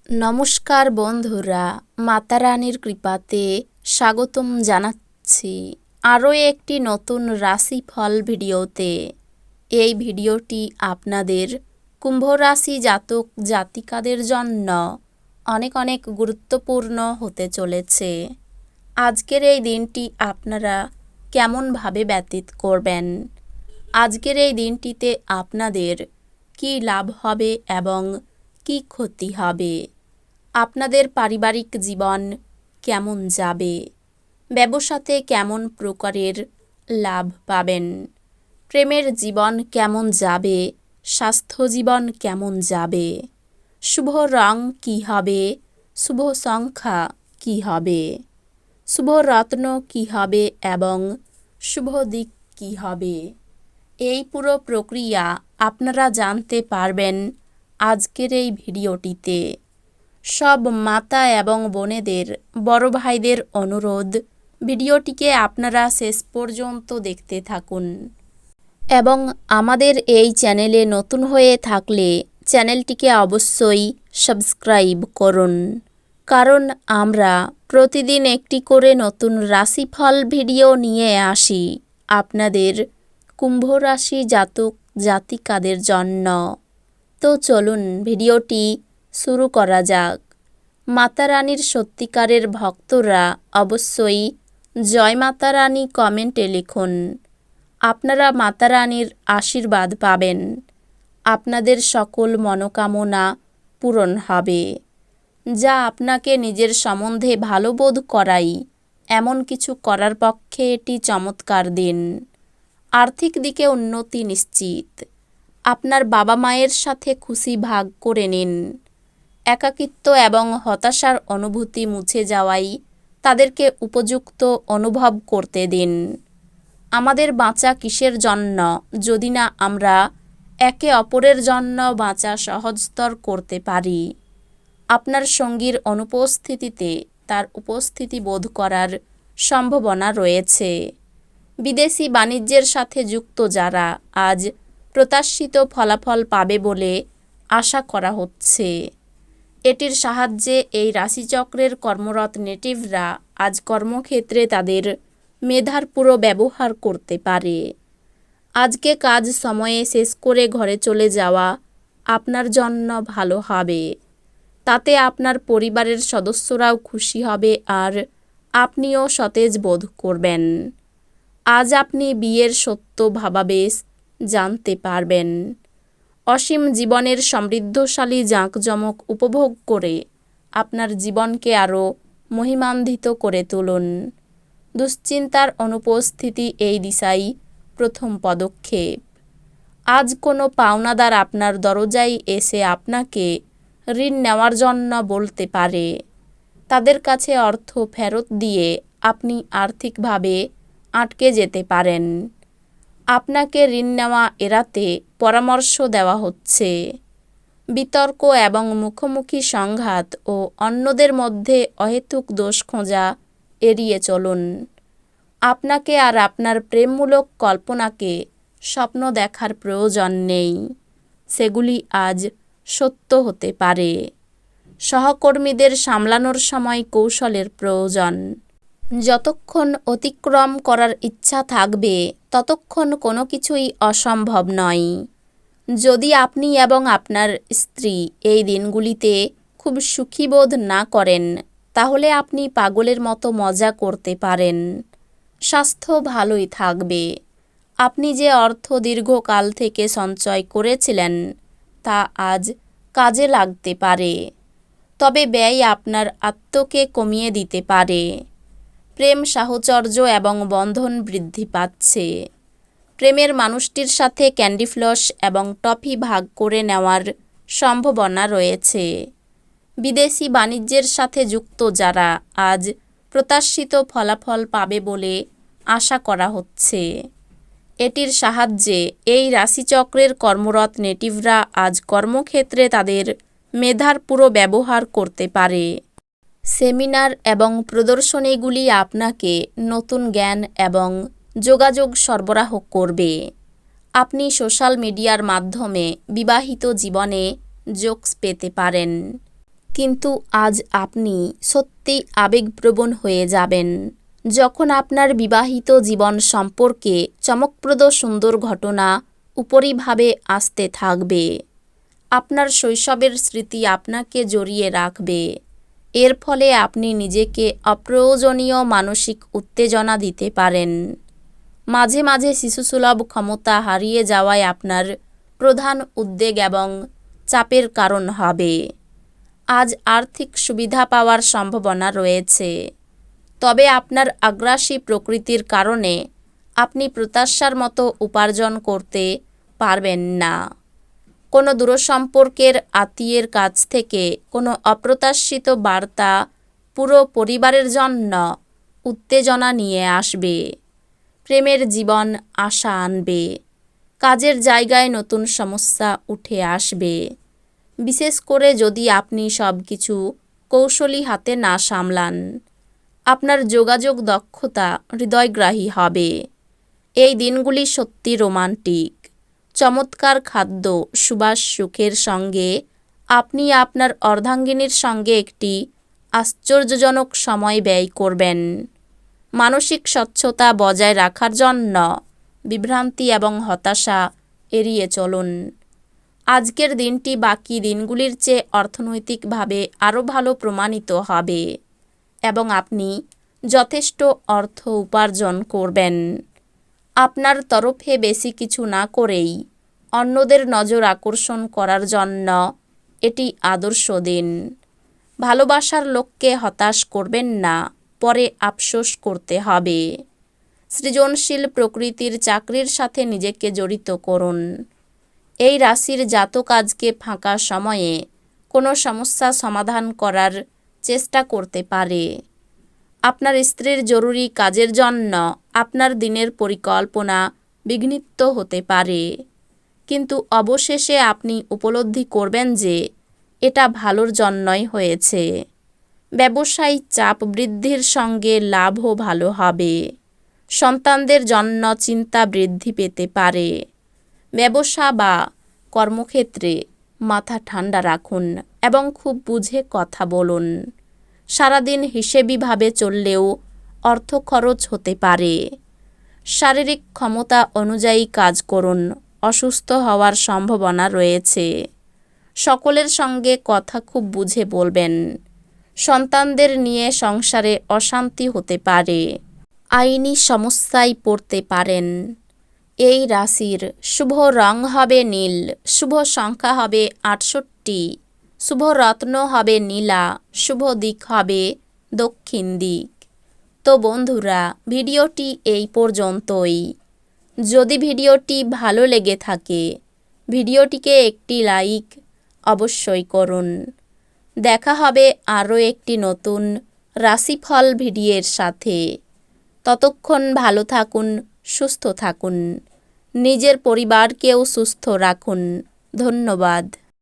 নমস্কার বন্ধুরা, মাতারানীর কৃপাতে স্বাগতম জানাচ্ছি আরও একটি নতুন রাশিফল ভিডিওতে। এই ভিডিওটি আপনাদের কুম্ভ রাশি জাতক জাতিকাদের জন্য অনেক অনেক গুরুত্বপূর্ণ হতে চলেছে। আজকের এই দিনটি আপনারা কেমনভাবে ব্যতীত করবেন, আজকের এই দিনটিতে আপনাদের কী লাভ হবে এবং কী ক্ষতি হবে, আপনাদের পারিবারিক জীবন কেমন যাবে, ব্যবসাতে কেমন প্রকারের লাভ পাবেন, প্রেমের জীবন কেমন যাবে, স্বাস্থ্য জীবন কেমন যাবে, শুভ রং কী হবে, শুভ সংখ্যা কী হবে, শুভ রত্ন কী হবে এবং শুভ দিক কী হবে, এই পুরো প্রক্রিয়া আপনারা জানতে পারবেন আজকের এই ভিডিওটিতে। সব মাতা এবং বোনেদের, বড় ভাইদের অনুরোধ, ভিডিওটিকে আপনারা শেষ পর্যন্ত দেখতে থাকুন এবং আমাদের এই চ্যানেলে নতুন হয়ে থাকলে চ্যানেলটিকে অবশ্যই সাবস্ক্রাইব করুন, কারণ আমরা প্রতিদিন একটি করে নতুন রাশিফল ভিডিও নিয়ে আসি আপনাদের কুম্ভ রাশি জাতক জাতিকাদের জন্য। তো চলুন ভিডিওটি শুরু করা যাক। মাতারানীর সত্যিকারের ভক্তরা অবশ্যই জয় মাতারানী কমেন্টে লিখুন। আপনারা মাতারানীর আশীর্বাদ পাবেন, আপনাদের সকল মনোকামনা পূরণ হবে, যা আপনাকে নিজের সম্বন্ধে ভালো বোধ করাই এমন কিছু করার পক্ষে এটি চমৎকার দিন। আর্থিক দিকে উন্নতি নিশ্চিত। আপনার বাবা মায়ের সাথে খুশি ভাগ করে নিন। একাকিত্ব এবং হতাশার অনুভূতি মুছে যাওয়াই তাদেরকে উপযুক্ত অনুভব করতে দিন। আমাদের বাঁচা কিসের জন্য যদি না আমরা একে অপরের জন্য বাঁচা সহজতর করতে পারি। আপনার সঙ্গীর অনুপস্থিতিতে তার উপস্থিতি বোধ করার সম্ভাবনা রয়েছে। বিদেশি বাণিজ্যের সাথে যুক্ত যারা আজ প্রত্যাশিত ফলাফল পাবে বলে আশা করা হচ্ছে। এটির সাহায্যে এই রাশিচক্রের কর্মরত নেটিভরা আজ কর্মক্ষেত্রে তাদের মেধার পুরো ব্যবহার করতে পারে। আজকে কাজ সময়ে শেষ করে ঘরে চলে যাওয়া আপনার জন্য ভালো হবে। তাতে আপনার পরিবারের সদস্যরাও খুশি হবে আর আপনিও সতেজ বোধ করবেন। আজ আপনি বিয়ের সত্য ভাবাবেশ জানতে পারবেন। অসীম জীবনের সমৃদ্ধশালী জাঁকজমক উপভোগ করে আপনার জীবনকে আরও মহিমান্বিত করে তুলুন। দুশ্চিন্তার অনুপস্থিতি এই দিশাই প্রথম পদক্ষেপ। আজ কোনো পাওনাদার আপনার দরজায় এসে আপনাকে ঋণ নেওয়ার জন্য বলতে পারে। তাদের কাছে অর্থ ফেরত দিয়ে আপনি আর্থিকভাবে আটকে যেতে পারেন। আপনাকে ঋণ নেওয়া এড়াতে পরামর্শ দেওয়া হচ্ছে। বিতর্ক এবং মুখোমুখি সংঘাত ও অন্যদের মধ্যে অহেতুক দোষ খোঁজা এড়িয়ে চলুন। আপনাকে আর আপনার প্রেমমূলক কল্পনাকে স্বপ্ন দেখার প্রয়োজন নেই, সেগুলি আজ সত্য হতে পারে। সহকর্মীদের সামলানোর সময় কৌশলের প্রয়োজন। যতক্ষণ অতিক্রম করার ইচ্ছা থাকবে ততক্ষণ কোনো কিছুই অসম্ভব নয়। যদি আপনি এবং আপনার স্ত্রী এই দিনগুলিতে খুব সুখী বোধ না করেন, তাহলে আপনি পাগলের মতো মজা করতে পারেন। স্বাস্থ্য ভালোই থাকবে। আপনি যে অর্থ দীর্ঘকাল থেকে সঞ্চয় করেছিলেন তা আজ কাজে লাগতে পারে, তবে ব্যয় আপনার আত্মকে কমিয়ে দিতে পারে। প্রেম সাহচর্য এবং বন্ধন বৃদ্ধি পাচ্ছে। প্রেমের মানুষটির সাথে ক্যান্ডি ফ্লস এবং টফি ভাগ করে নেওয়ার সম্ভাবনা রয়েছে। বিদেশি বাণিজ্যের সাথে যুক্ত যারা আজ প্রত্যাশিত ফলাফল পাবে বলে আশা করা হচ্ছে। এটির সাহায্যে এই রাশিচক্রের কর্মরত নেটিভরা আজ কর্মক্ষেত্রে তাদের মেধার পুরো ব্যবহার করতে পারে। সেমিনার এবং প্রদর্শনীগুলি আপনাকে নতুন জ্ঞান এবং যোগাযোগ সরবরাহ করবে। আপনি সোশ্যাল মিডিয়ার মাধ্যমে বিবাহিত জীবনে জোকস পেতে পারেন। কিন্তু আজ আপনি সত্যি আবেগপ্রবণ হয়ে যাবেন যখন আপনার বিবাহিত জীবন সম্পর্কে চমকপ্রদ সুন্দর ঘটনা উপরিভাবে আসতে থাকবে। আপনার শৈশবের স্মৃতি আপনাকে জড়িয়ে রাখবে। এর ফলে আপনি নিজেকে অপ্রয়োজনীয় মানসিক উত্তেজনা দিতে পারেন। মাঝে মাঝে শিশুসুলভ ক্ষমতা হারিয়ে যাওয়ায় আপনার প্রধান উদ্বেগ এবং চাপের কারণ হবে। আজ আর্থিক সুবিধা পাওয়ার সম্ভাবনা রয়েছে, তবে আপনার আগ্রাসী প্রকৃতির কারণে আপনি প্রত্যাশার মতো উপার্জন করতে পারবেন না। কোনো দূরসম্পর্কের আত্মীয়ের কাছ থেকে কোনো অপ্রত্যাশিত বার্তা পুরো পরিবারের জন্য উত্তেজনা নিয়ে আসবে। প্রেমের জীবন আশা আনবে। কাজের জায়গায় নতুন সমস্যা উঠে আসবে, বিশেষ করে যদি আপনি সব কিছু কৌশলী হাতে না সামলান। আপনার যোগাযোগ দক্ষতা হৃদয়গ্রাহী হবে। এই দিনগুলি সত্যি রোমান্টিক। চমৎকার খাদ্য, সুবাস সুখের সঙ্গে আপনি আপনার অর্ধাঙ্গিনীর সঙ্গে একটি আশ্চর্যজনক সময় ব্যয় করবেন। মানসিক স্বচ্ছতা বজায় রাখার জন্য বিভ্রান্তি এবং হতাশা এড়িয়ে চলুন। আজকের দিনটি বাকি দিনগুলির চেয়ে অর্থনৈতিকভাবে আরও ভালো প্রমাণিত হবে এবং আপনি যথেষ্ট অর্থ উপার্জন করবেন। আপনার তরফে বেশি কিছু না করেই অন্যদের নজর আকর্ষণ করার জন্য এটি আদর্শ দিন। ভালোবাসার লোককে হতাশ করবেন না, পরে আফসোস করতে হবে। সৃজনশীল প্রকৃতির চাকরির সাথে নিজেকে জড়িত করুন। এই রাশির জাতক আজকে ফাঁকা সময়ে কোনো সমস্যা সমাধান করার চেষ্টা করতে পারে। আপনার স্ত্রীর জরুরি কাজের জন্য আপনার দিনের পরিকল্পনা বিঘ্নিত হতে পারে, কিন্তু অবশেষে আপনি উপলব্ধি করবেন যে এটা ভালোর জন্যই হয়েছে। ব্যবসায়িক চাপ বৃদ্ধির সঙ্গে লাভও ভালো হবে। সন্তানদের জন্য চিন্তা বৃদ্ধি পেতে পারে। ব্যবসা বা কর্মক্ষেত্রে মাথা ঠান্ডা রাখুন এবং খুব বুঝে কথা বলুন। সারাদিন হিসেবিভাবে চললেও অর্থ খরচ হতে পারে। শারীরিক ক্ষমতা অনুযায়ী কাজ করুন, অসুস্থ হওয়ার সম্ভাবনা রয়েছে। সকলের সঙ্গে কথা খুব বুঝে বলবেন। সন্তানদের নিয়ে সংসারে অশান্তি হতে পারে। আইনি সমস্যায় পড়তে পারেন। এই রাশির শুভ রং হবে নীল, শুভ সংখ্যা হবে 68, শুভ রত্ন হবে নীলা, শুভ দিক হবে দক্ষিণ দিক। তো বন্ধুরা, ভিডিওটি এই পর্যন্তই। যদি ভিডিওটি ভালো লেগে থাকে ভিডিওটিকে একটি লাইক অবশ্যই করুন। দেখা হবে আরও একটি নতুন রাশিফল ভিডিওর সাথে। ততক্ষণ ভালো থাকুন, সুস্থ থাকুন, নিজের পরিবারকেও সুস্থ রাখুন। ধন্যবাদ।